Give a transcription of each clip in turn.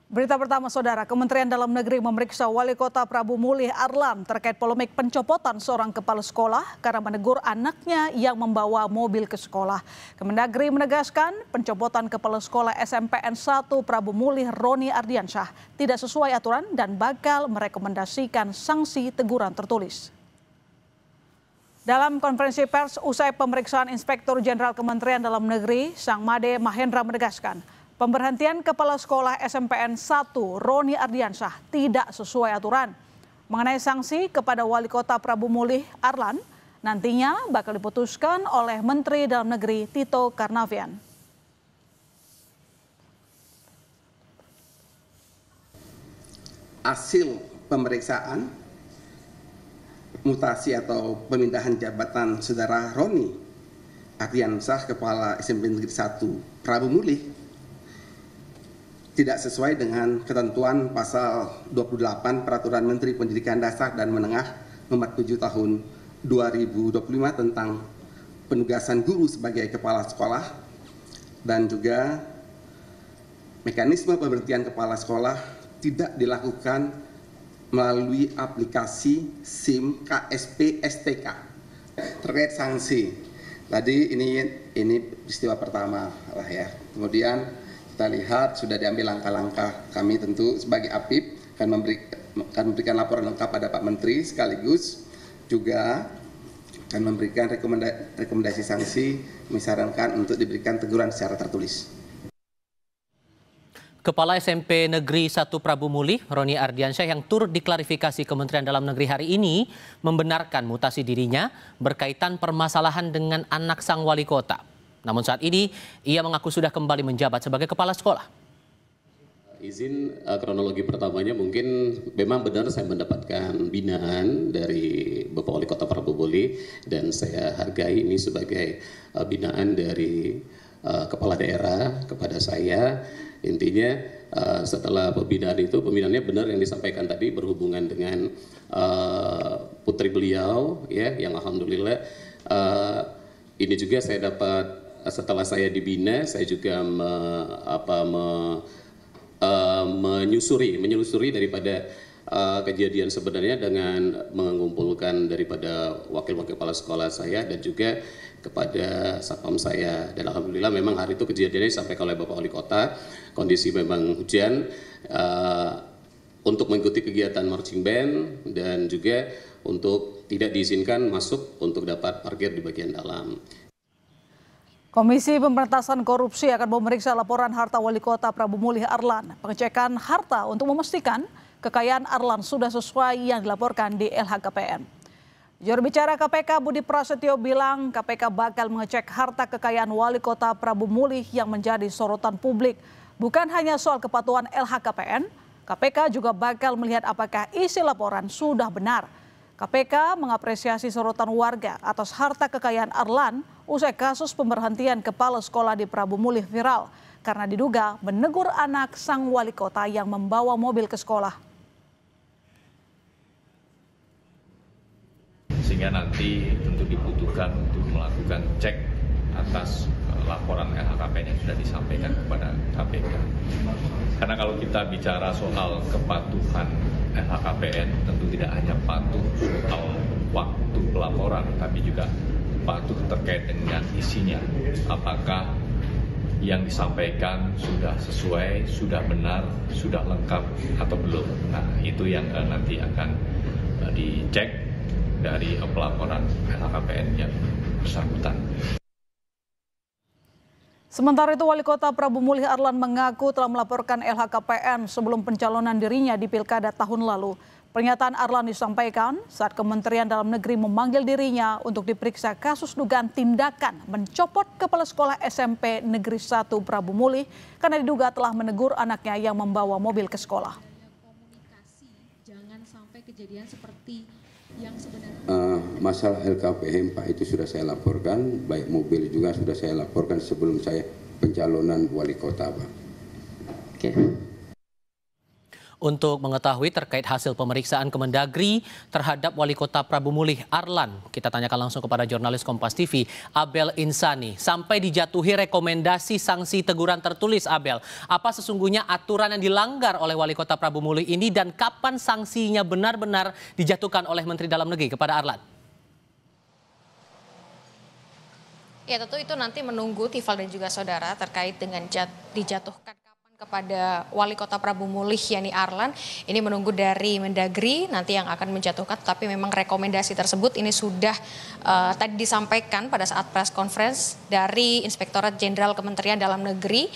Berita pertama, Saudara, Kementerian Dalam Negeri memeriksa Wali Kota Prabu Mulih Arlan terkait polemik pencopotan seorang kepala sekolah karena menegur anaknya yang membawa mobil ke sekolah. Kemendagri menegaskan pencopotan kepala sekolah SMPN 1 Prabu Mulih Roni Ardiansyah tidak sesuai aturan dan bakal merekomendasikan sanksi teguran tertulis. Dalam konferensi pers usai pemeriksaan Inspektur Jenderal Kementerian Dalam Negeri, Sang Made Mahendra menegaskan pemberhentian Kepala Sekolah SMPN 1 Roni Ardiansyah tidak sesuai aturan. Mengenai sanksi kepada Wali Kota Prabu Mulih Arlan, nantinya bakal diputuskan oleh Menteri Dalam Negeri Tito Karnavian. Hasil pemeriksaan mutasi atau pemindahan jabatan Saudara Roni Ardiansyah Kepala SMPN Negeri 1 Prabu Mulih tidak sesuai dengan ketentuan pasal 28 Peraturan Menteri Pendidikan Dasar dan Menengah nomor 7 tahun 2025 tentang penugasan guru sebagai kepala sekolah dan juga mekanisme pemberhentian kepala sekolah tidak dilakukan melalui aplikasi SIM KSP STK. Terkait sanksi, tadi ini peristiwa pertama lah ya. Kemudian kita lihat sudah diambil langkah-langkah. Kami tentu sebagai APIP akan memberikan laporan lengkap pada Pak Menteri, sekaligus juga akan memberikan rekomendasi sanksi, menyarankan untuk diberikan teguran secara tertulis. Kepala SMP Negeri 1 Prabu Mulih, Roni Ardiansyah, yang turut diklarifikasi Kementerian Dalam Negeri hari ini membenarkan mutasi dirinya berkaitan permasalahan dengan anak sang wali kota. Namun saat ini ia mengaku sudah kembali menjabat sebagai kepala sekolah. Izin kronologi pertamanya, mungkin memang benar saya mendapatkan binaan dari Bapak Wali Kota Prabu Mulih dan saya hargai ini sebagai binaan dari kepala daerah kepada saya. Intinya setelah pembinaannya benar yang disampaikan tadi berhubungan dengan putri beliau ya, yang alhamdulillah ini juga saya dapat setelah saya dibina, saya juga menyelusuri daripada kejadian sebenarnya dengan mengumpulkan daripada wakil-wakil kepala sekolah saya dan juga kepada satpam saya. Dan alhamdulillah memang hari itu kejadiannya disampaikan oleh Bapak Wali Kota, kondisi memang hujan untuk mengikuti kegiatan marching band dan juga untuk tidak diizinkan masuk untuk dapat parkir di bagian dalam. Komisi Pemberantasan Korupsi akan memeriksa laporan harta Wali Kota Prabu Mulih Arlan. Pengecekan harta untuk memastikan kekayaan Arlan sudah sesuai yang dilaporkan di LHKPN. Juru bicara KPK Budi Prasetyo bilang KPK bakal mengecek harta kekayaan Wali Kota Prabu Mulih yang menjadi sorotan publik. Bukan hanya soal kepatuhan LHKPN, KPK juga bakal melihat apakah isi laporan sudah benar. KPK mengapresiasi sorotan warga atas harta kekayaan Arlan usai kasus pemberhentian kepala sekolah di Prabu Mulih viral karena diduga menegur anak sang wali kota yang membawa mobil ke sekolah. Sehingga nanti tentu dibutuhkan untuk melakukan cek atas laporan LHKPN yang sudah disampaikan kepada KPK. Karena kalau kita bicara soal kepatuhan LHKPN, tentu tidak hanya patuh soal waktu pelaporan, tapi juga patuh terkait dengan isinya. Apakah yang disampaikan sudah sesuai, sudah benar, sudah lengkap atau belum. Nah, itu yang nanti akan dicek dari pelaporan LHKPN yang bersangkutan. Sementara itu, Wali Kota Prabu Mulih Arlan mengaku telah melaporkan LHKPN sebelum pencalonan dirinya di Pilkada tahun lalu. Pernyataan Arlan disampaikan saat Kementerian Dalam Negeri memanggil dirinya untuk diperiksa kasus dugaan tindakan mencopot kepala sekolah SMP Negeri 1 Prabu Mulih karena diduga telah menegur anaknya yang membawa mobil ke sekolah. Komunikasi, jangan sampai kejadian seperti yang sebenarnya. Masalah LKPM Pak itu sudah saya laporkan, baik mobil juga sudah saya laporkan sebelum saya pencalonan wali kota Pak. Oke. Untuk mengetahui terkait hasil pemeriksaan Kemendagri terhadap Wali Kota Prabu Mulih Arlan, kita tanyakan langsung kepada jurnalis Kompas TV, Abel Insani. Sampai dijatuhi rekomendasi sanksi teguran tertulis, Abel. Apa sesungguhnya aturan yang dilanggar oleh Wali Kota Prabu Mulih ini dan kapan sanksinya benar-benar dijatuhkan oleh Menteri Dalam Negeri kepada Arlan? Ya, tentu itu nanti menunggu Tifal dan juga saudara terkait dengan dijatuhkan kepada Wali Kota Prabu Mulih yakni Arlan. Ini menunggu dari Mendagri nanti yang akan menjatuhkan, tapi memang rekomendasi tersebut ini sudah tadi disampaikan pada saat press conference dari Inspektorat Jenderal Kementerian Dalam Negeri,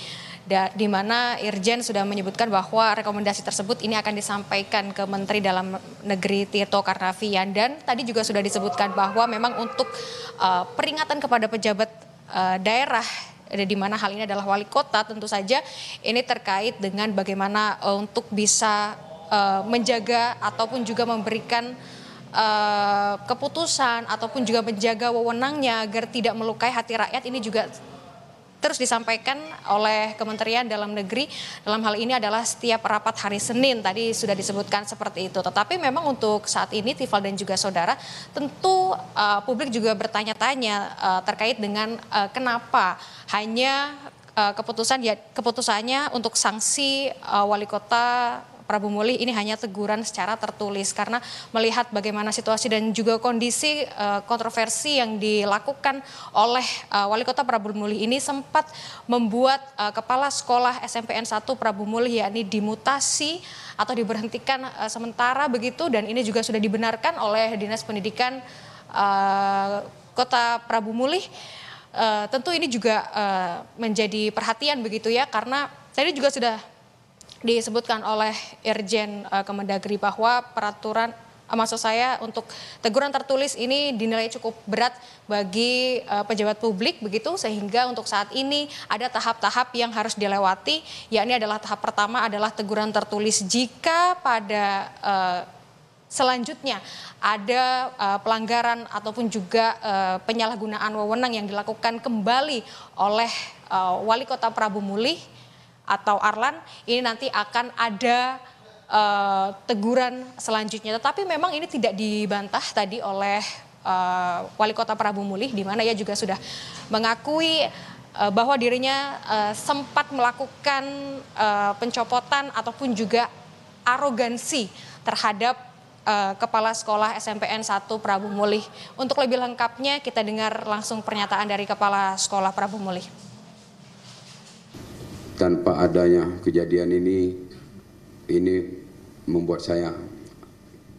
di mana Irjen sudah menyebutkan bahwa rekomendasi tersebut ini akan disampaikan ke Menteri Dalam Negeri Tito Karnavian. Dan tadi juga sudah disebutkan bahwa memang untuk peringatan kepada pejabat daerah, di mana hal ini adalah wali kota, tentu saja ini terkait dengan bagaimana untuk bisa menjaga ataupun juga memberikan keputusan ataupun juga menjaga wewenangnya agar tidak melukai hati rakyat. Ini juga terus disampaikan oleh Kementerian Dalam Negeri. Dalam hal ini adalah setiap rapat hari Senin, tadi sudah disebutkan seperti itu. Tetapi memang untuk saat ini Tifal dan juga saudara, tentu publik juga bertanya-tanya terkait dengan kenapa hanya keputusannya untuk sanksi Wali Kota Prabu Mulih ini hanya teguran secara tertulis, karena melihat bagaimana situasi dan juga kondisi kontroversi yang dilakukan oleh Wali Kota Prabu Mulih ini sempat membuat Kepala Sekolah SMPN 1 Prabu Mulih yakni dimutasi atau diberhentikan sementara begitu, dan ini juga sudah dibenarkan oleh Dinas Pendidikan Kota Prabu Mulih. Tentu ini juga menjadi perhatian begitu ya, karena tadi juga sudah disebutkan oleh Irjen Kemendagri bahwa peraturan, maksud saya untuk teguran tertulis ini dinilai cukup berat bagi pejabat publik begitu, sehingga untuk saat ini ada tahap-tahap yang harus dilewati, yakni adalah tahap pertama adalah teguran tertulis. Jika pada selanjutnya ada pelanggaran ataupun juga penyalahgunaan wewenang yang dilakukan kembali oleh Wali Kota Prabu Mulih atau Arlan, ini nanti akan ada teguran selanjutnya. Tetapi memang ini tidak dibantah tadi oleh Wali Kota Prabu Mulih, di mana ia juga sudah mengakui bahwa dirinya sempat melakukan pencopotan ataupun juga arogansi terhadap Kepala Sekolah SMPN 1 Prabu Mulih. Untuk lebih lengkapnya kita dengar langsung pernyataan dari Kepala Sekolah Prabu Mulih. Tanpa adanya kejadian ini membuat saya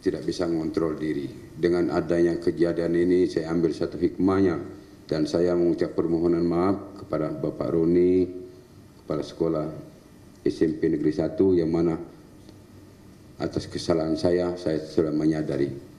tidak bisa mengontrol diri. Dengan adanya kejadian ini saya ambil satu hikmahnya, dan saya mengucap permohonan maaf kepada Bapak Roni, Kepala Sekolah SMP Negeri 1, yang mana atas kesalahan saya sudah menyadari.